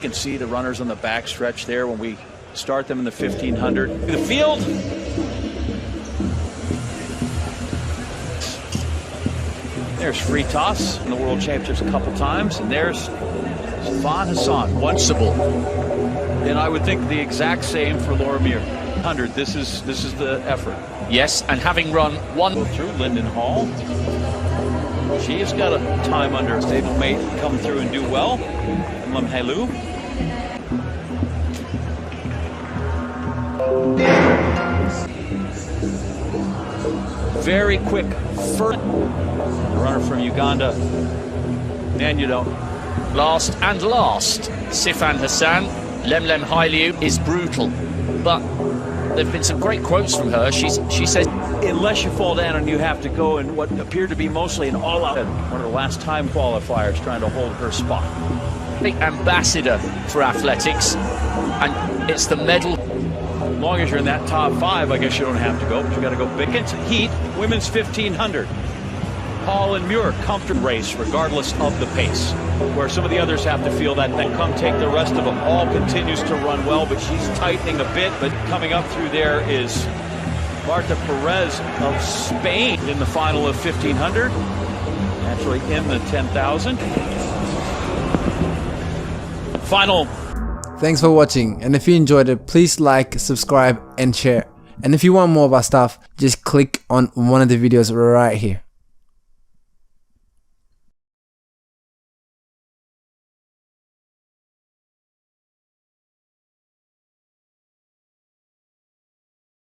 You can see the runners on the back stretch there when we start them in the 1500. The field. There's Fritas in the World Championships a couple times, and there's Sifan Hassan, onceable. And I would think the exact same for Laura Muir. 100. This is the effort. Yes, and having run one through Linden Hall, she has got a time under. Stablemate come through and do well. And Lemhelu. Very quick first runner from Uganda. And you don't. last, Sifan Hassan, Lemhelu is brutal, but there have been some great quotes from her. She says, unless you fall down and you have to go in what appeared to be mostly an all-out, one of the last time qualifiers trying to hold her spot. Big ambassador for athletics, and it's the medal. As long as you're in that top 5, I guess you don't have to go, but you got to go big. Heat, women's 1500. Hall and Muir, comfortable race regardless of the pace, where some of the others have to feel that then come take the rest of them. All continues to run well, but she's tightening a bit. But coming up through there is Marta Perez of Spain in the final of 1500, actually in the 10,000. Final. Thanks for watching, and if you enjoyed it, please like, subscribe and share. And if you want more of our stuff, just click on one of the videos right here.